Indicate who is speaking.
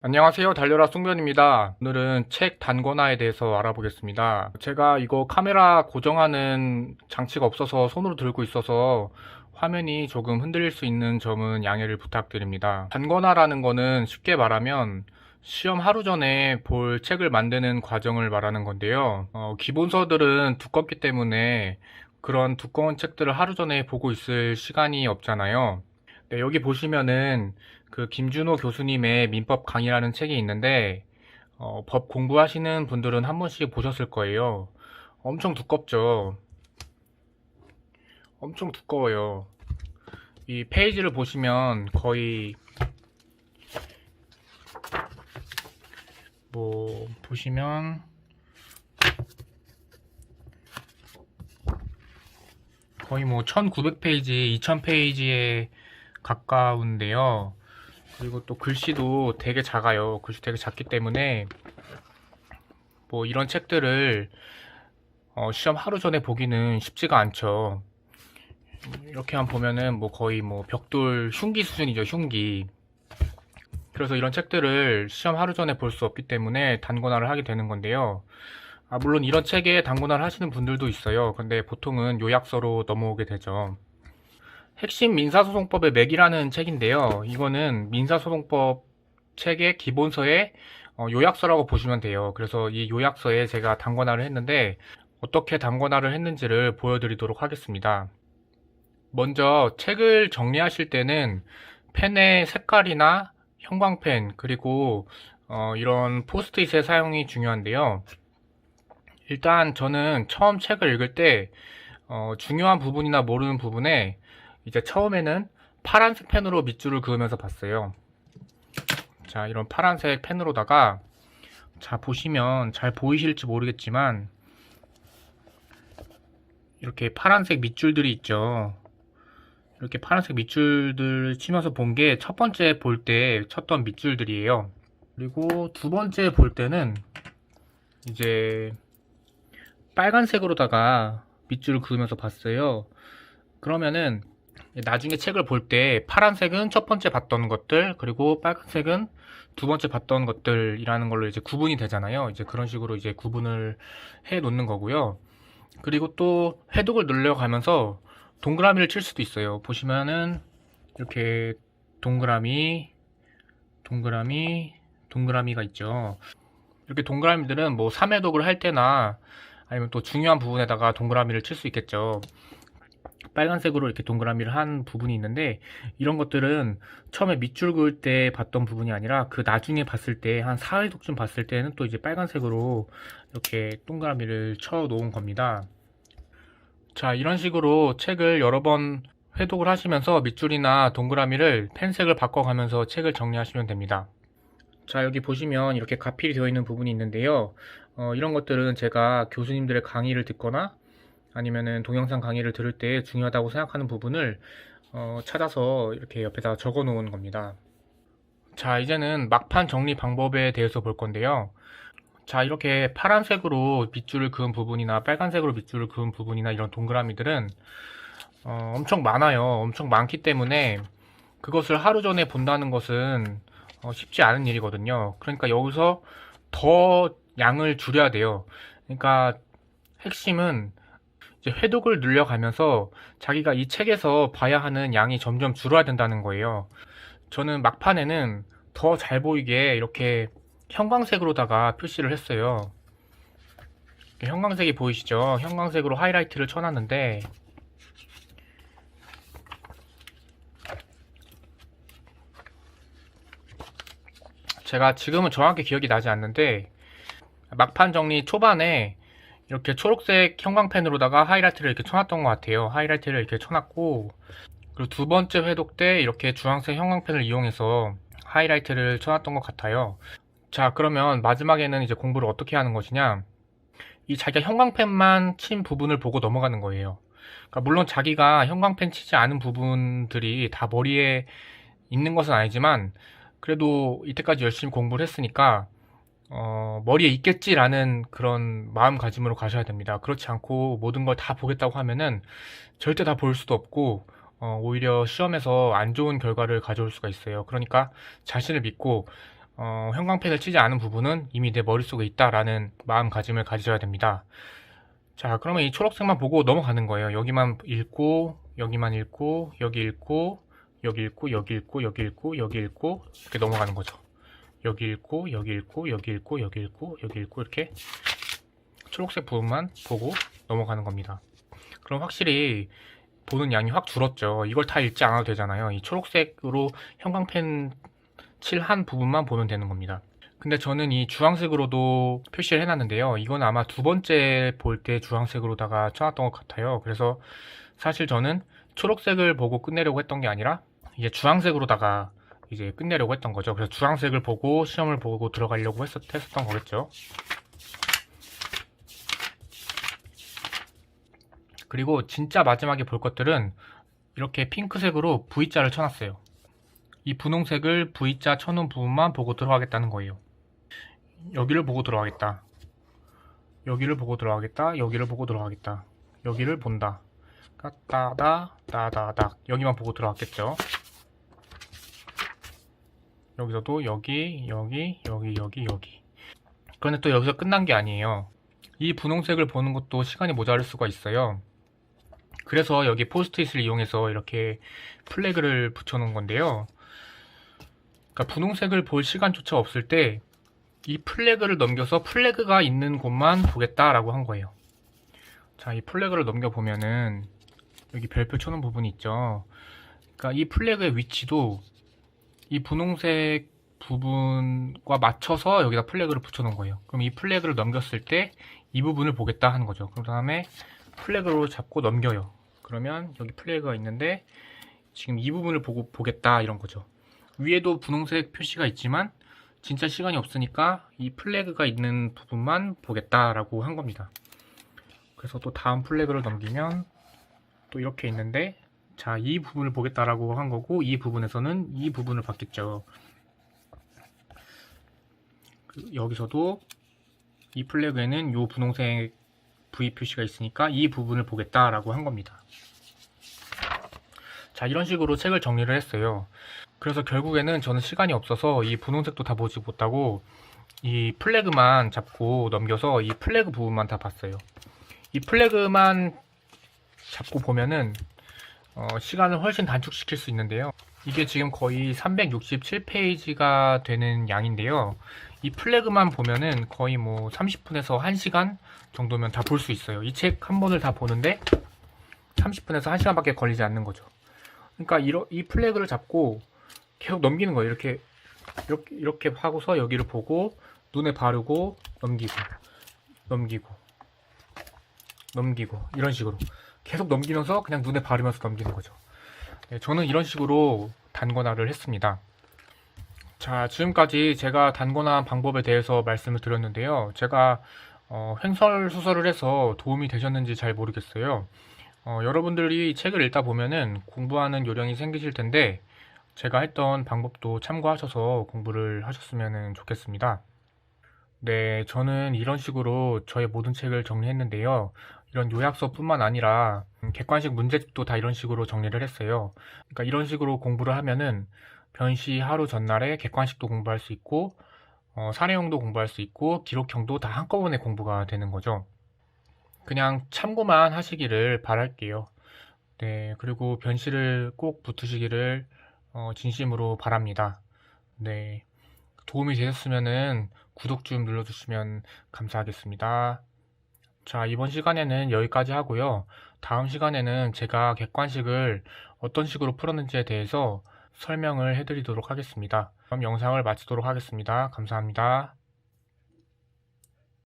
Speaker 1: 안녕하세요. 달려라 송변입니다. 오늘은 책 단권화에 대해서 알아보겠습니다. 제가 이거 카메라 고정하는 장치가 없어서 손으로 들고 있어서 화면이 조금 흔들릴 수 있는 점은 양해를 부탁드립니다. 단권화라는 거는 쉽게 말하면 시험 하루 전에 볼 책을 만드는 과정을 말하는 건데요. 기본서들은 두껍기 때문에 그런 두꺼운 책들을 하루 전에 보고 있을 시간이 없잖아요. 네, 여기 보시면은 그 김준호 교수님의 민법 강의라는 책이 있는데 법 공부하시는 분들은 한 번씩 보셨을 거예요. 엄청 두껍죠. 엄청 두꺼워요. 이 페이지를 보시면 거의 뭐 보시면 거의 뭐 1900페이지, 2000페이지에 가까운데요. 그리고 또 글씨도 되게 작아요. 글씨 되게 작기 때문에 뭐 이런 책들을 시험 하루 전에 보기는 쉽지가 않죠. 이렇게만 보면은 뭐 거의 뭐 벽돌 흉기 수준이죠, 흉기. 그래서 이런 책들을 시험 하루 전에 볼 수 없기 때문에 단권화를 하게 되는 건데요. 물론 이런 책에 단권화를 하시는 분들도 있어요. 근데 보통은 요약서로 넘어오게 되죠. 핵심 민사소송법의 맥이라는 책인데요. 이거는 민사소송법 책의 기본서의 요약서라고 보시면 돼요. 그래서 이 요약서에 제가 단권화를 했는데 어떻게 단권화를 했는지를 보여드리도록 하겠습니다. 먼저 책을 정리하실 때는 펜의 색깔이나 형광펜 그리고 이런 포스트잇의 사용이 중요한데요. 일단 저는 처음 책을 읽을 때 중요한 부분이나 모르는 부분에 이제 처음에는 파란색 펜으로 밑줄을 그으면서 봤어요. 자, 이런 파란색 펜으로다가 자, 보시면 잘 보이실지 모르겠지만 이렇게 파란색 밑줄들이 있죠. 이렇게 파란색 밑줄들 치면서 본 게 첫 번째 볼 때 쳤던 밑줄들이에요. 그리고 두 번째 볼 때는 이제 빨간색으로다가 밑줄을 그으면서 봤어요. 그러면은 나중에 책을 볼 때 파란색은 첫 번째 봤던 것들, 그리고 빨간색은 두 번째 봤던 것들이라는 걸로 이제 구분이 되잖아요. 이제 그런 식으로 이제 구분을 해 놓는 거고요. 그리고 또 해독을 늘려가면서 동그라미를 칠 수도 있어요. 보시면은 이렇게 동그라미, 동그라미, 동그라미가 있죠. 이렇게 동그라미들은 뭐 3회독을 할 때나 아니면 또 중요한 부분에다가 동그라미를 칠 수 있겠죠. 빨간색으로 이렇게 동그라미를 한 부분이 있는데 이런 것들은 처음에 밑줄 그을 때 봤던 부분이 아니라 그 나중에 봤을 때 한 4회독쯤 봤을 때는 또 이제 빨간색으로 이렇게 동그라미를 쳐 놓은 겁니다. 자, 이런 식으로 책을 여러 번 회독을 하시면서 밑줄이나 동그라미를 펜색을 바꿔가면서 책을 정리하시면 됩니다. 자, 여기 보시면 이렇게 가필이 되어 있는 부분이 있는데요. 이런 것들은 제가 교수님들의 강의를 듣거나 아니면은 동영상 강의를 들을 때 중요하다고 생각하는 부분을 찾아서 이렇게 옆에다 적어 놓은 겁니다. 자, 이제는 막판 정리 방법에 대해서 볼 건데요. 자, 이렇게 파란색으로 밑줄을 그은 부분이나 빨간색으로 밑줄을 그은 부분이나 이런 동그라미들은 엄청 많아요. 엄청 많기 때문에 그것을 하루 전에 본다는 것은 쉽지 않은 일이거든요. 그러니까 여기서 더 양을 줄여야 돼요. 그러니까 핵심은 이제 회독을 늘려가면서 자기가 이 책에서 봐야 하는 양이 점점 줄어야 된다는 거예요. 저는 막판에는 더 잘 보이게 이렇게 형광색으로다가 표시를 했어요. 형광색이 보이시죠? 형광색으로 하이라이트를 쳐놨는데 제가 지금은 정확히 기억이 나지 않는데 막판 정리 초반에 이렇게 초록색 형광펜으로다가 하이라이트를 이렇게 쳐놨던 것 같아요. 하이라이트를 이렇게 쳐놨고 그리고 두 번째 회독 때 이렇게 주황색 형광펜을 이용해서 하이라이트를 쳐놨던 것 같아요. 자, 그러면 마지막에는 이제 공부를 어떻게 하는 것이냐? 이 자기가 형광펜만 친 부분을 보고 넘어가는 거예요. 그러니까 물론 자기가 형광펜 치지 않은 부분들이 다 머리에 있는 것은 아니지만 그래도 이때까지 열심히 공부를 했으니까 머리에 있겠지라는 그런 마음가짐으로 가셔야 됩니다. 그렇지 않고 모든 걸 다 보겠다고 하면은 절대 다 볼 수도 없고 오히려 시험에서 안 좋은 결과를 가져올 수가 있어요. 그러니까 자신을 믿고 형광펜을 치지 않은 부분은 이미 내 머릿속에 있다라는 마음가짐을 가지셔야 됩니다. 자, 그러면 이 초록색만 보고 넘어가는 거예요. 여기만 읽고, 여기만 읽고, 여기 읽고, 여기 읽고, 여기 읽고, 여기 읽고, 여기 읽고, 이렇게 넘어가는 거죠. 여기 읽고, 여기 읽고, 여기 읽고, 여기 읽고, 여기 읽고, 이렇게 초록색 부분만 보고 넘어가는 겁니다. 그럼 확실히 보는 양이 확 줄었죠. 이걸 다 읽지 않아도 되잖아요. 이 초록색으로 형광펜 칠한 부분만 보면 되는 겁니다. 근데 저는 이 주황색으로도 표시를 해놨는데요. 이건 아마 두 번째 볼 때 주황색으로다가 쳐놨던 것 같아요. 그래서 사실 저는 초록색을 보고 끝내려고 했던 게 아니라 이제 주황색으로다가 이제 끝내려고 했던 거죠. 그래서 주황색을 보고 시험을 보고 들어가려고 했었던 거겠죠. 그리고 진짜 마지막에 볼 것들은 이렇게 핑크색으로 V자를 쳐놨어요. 이 분홍색을 V자 쳐놓은 부분만 보고 들어가겠다는 거예요. 여기를 보고 들어가겠다. 여기를 보고 들어가겠다. 여기를 보고 들어가겠다. 여기를 본다. 따다 따다닥 여기만 보고 들어갔겠죠. 여기서도 여기 여기 여기 여기 여기. 그런데 또 여기서 끝난 게 아니에요. 이 분홍색을 보는 것도 시간이 모자랄 수가 있어요. 그래서 여기 포스트잇을 이용해서 이렇게 플래그를 붙여놓은 건데요. 그러니까 분홍색을 볼 시간조차 없을 때 이 플래그를 넘겨서 플래그가 있는 곳만 보겠다라고 한 거예요. 자, 이 플래그를 넘겨보면은 여기 별표 쳐놓은 부분이 있죠. 그러니까 이 플래그의 위치도 이 분홍색 부분과 맞춰서 여기다 플래그를 붙여놓은 거예요. 그럼 이 플래그를 넘겼을 때 이 부분을 보겠다 하는 거죠. 그 다음에 플래그로 잡고 넘겨요. 그러면 여기 플래그가 있는데 지금 이 부분을 보겠다 이런 거죠. 위에도 분홍색 표시가 있지만 진짜 시간이 없으니까 이 플래그가 있는 부분만 보겠다라고 한 겁니다. 그래서 또 다음 플래그를 넘기면 또 이렇게 있는데 자, 이 부분을 보겠다라고 한 거고 이 부분에서는 이 부분을 봤겠죠. 여기서도 이 플래그에는 이 분홍색 V 표시가 있으니까 이 부분을 보겠다라고 한 겁니다. 자, 이런 식으로 책을 정리를 했어요. 그래서 결국에는 저는 시간이 없어서 이 분홍색도 다 보지 못하고 이 플래그만 잡고 넘겨서 이 플래그 부분만 다 봤어요. 이 플래그만 잡고 보면은 시간을 훨씬 단축시킬 수 있는데요. 이게 지금 거의 367페이지가 되는 양인데요. 이 플래그만 보면은 거의 뭐 30분에서 1시간 정도면 다 볼 수 있어요. 이 책 한 번을 다 보는데 30분에서 1시간밖에 걸리지 않는 거죠. 그러니까 이 플래그를 잡고 계속 넘기는 거예요. 이렇게 하고서 여기를 보고 눈에 바르고 넘기고 이런 식으로 계속 넘기면서 그냥 눈에 바르면서 넘기는 거죠. 네, 저는 이런 식으로 단권화를 했습니다. 자, 지금까지 제가 단권화 방법에 대해서 말씀을 드렸는데요. 제가 횡설수설을 해서 도움이 되셨는지 잘 모르겠어요. 여러분들이 책을 읽다 보면은 공부하는 요령이 생기실 텐데 제가 했던 방법도 참고하셔서 공부를 하셨으면 좋겠습니다. 네, 저는 이런 식으로 저의 모든 책을 정리했는데요. 이런 요약서뿐만 아니라 객관식 문제집도 다 이런 식으로 정리를 했어요. 그러니까 이런 식으로 공부를 하면은 변시 하루 전날에 객관식도 공부할 수 있고 사례형도 공부할 수 있고 기록형도 다 한꺼번에 공부가 되는 거죠. 그냥 참고만 하시기를 바랄게요. 네, 그리고 변시를 꼭 붙으시기를 진심으로 바랍니다. 네, 도움이 되셨으면은 구독 좀 눌러주시면 감사하겠습니다. 자, 이번 시간에는 여기까지 하고요. 다음 시간에는 제가 객관식을 어떤 식으로 풀었는지에 대해서 설명을 해드리도록 하겠습니다. 그럼 영상을 마치도록 하겠습니다. 감사합니다.